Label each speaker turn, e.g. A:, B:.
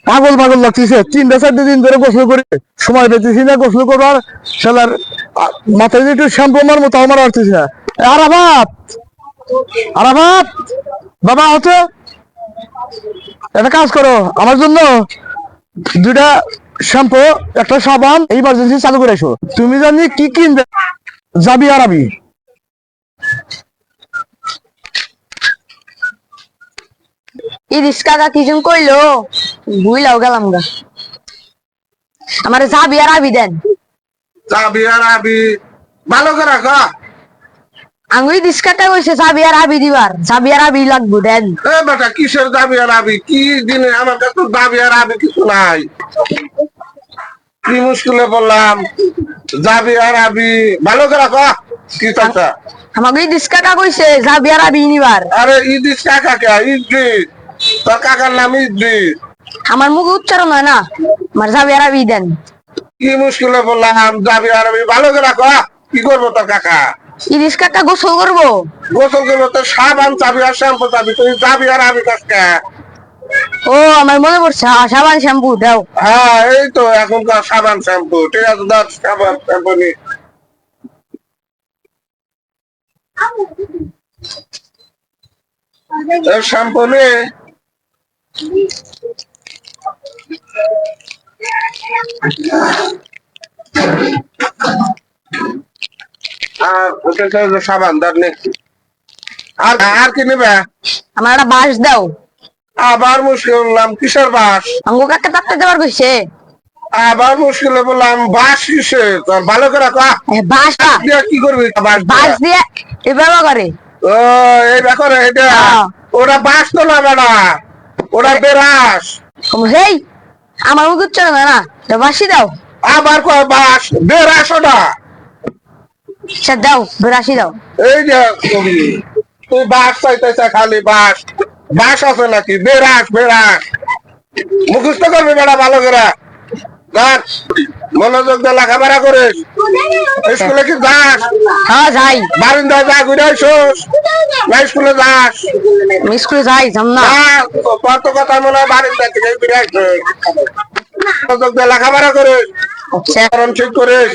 A: পাগল পাগল লাগতেছে, 3-4 দিন ধরে গোসল করে সময় পেতেছি না গোসল করবার। শালার মাথায় যে একটু শ্যাম্পু আমার মতো আমার আসতেছে না। আরাফাত, আরাফাত বাবা হচ্ছে একটা কাজ করো, আমার জন্য 2টা শ্যাম্পু একটা সাবান ইমার্জেন্সি চালু করে এসো। তুমি জানি কি কিনবে? যাবি আরবি।
B: ইরিশ কাকা কি যেন কইলো বুইলাও গেলাম গা। আমার যাবি আর আবি দেন।
C: যাবি আর আবি ভালো করে রাখা।
B: আঙ্গুই ইরিশ কাকা কইছে যাবি আর আবি দিবার, যাবি আর আবি লাগবো দেন।
C: এ বেটা কিসের যাবি আর আবি? কি দিনে আমার কাছে তো যাবি আর আবি কিছু নাই। কি মুশকিলে বললাম? যাবি আর আবি ভালো করে রাখা। কি চাচা?
B: আমাকে ইরিশ কাকা কইছে যাবি আর আবি নিবার।
C: আরে ইদিস কাকা কে? ইদ্রিস, তোর কাকার নাম ইদ্রিস।
B: আমার মুখে উচ্চারণ হয় না, আমার যাবি আর আবি দেন।
C: কি মুশকিলে বললাম যাবি আর আবি ভালো করে রাখা। কি করবো তোর কাকা?
B: ইরিশ কাকা গোসল করবো।
C: গোসল করবো তো সাবান চাবি আর শ্যাম্পু চাবি, তুই যাবি আর আবি কাজকে?
B: ও আমার মনে পড়ছে, সাবান শ্যাম্পু দাও।
C: হ্যাঁ এই তো এখনকার সাবান শ্যাম্পু। ঠিক আছে দাও সাবান শ্যাম্পু নি। শ্যাম্পু নে। আর ওটা সাবান দার নে। আর আর কি নেবে?
B: আমার একটা বাঁশ দাও।
C: আবার মুশকিল বললাম কিসের বাস?
B: আঙ্গু কাকা তাকতে দেবার কইছে।
C: আবার মুশকিলে বললাম বাস কিসে? তোর ভালো করে রাখা।
B: বাঁশটা
C: দিয়ে কি করবি বাস?
B: বাঁশ দিয়ে এভাবে করে।
C: ও এই দেখো রে এটা। ওরা বাস তো না বেড়া, ওরা বেরাস।
B: হেই আমার মুখে উচ্চারণ হয় না, বাঁশি দাও।
C: আবার কয় বাস বেরাস ওটা।
B: সে দাও বেরাশি দাও।
C: এই যে তুই বাস চাইতেছে খালি বাস। বাস আছে নাকি? বেরাস বেরাস মুখস্থ করবি বেড়া ভালো করে। যাস মনোযোগ দিয়ে লেখাপড়া করিস। স্কুলে কি যাস?
B: হ্যাঁ যাই।
C: বারিন্দায় যা ঘুরে আসোস না স্কুলে যাস?
B: আমি স্কুলে যাই যাম না।
C: কত কথা মনে হয় বারিন্দা থেকে ঘুরে আসোস। মনোযোগ দিয়ে লেখাপড়া করিস,
B: আচ্ছা
C: ঠিক করিস।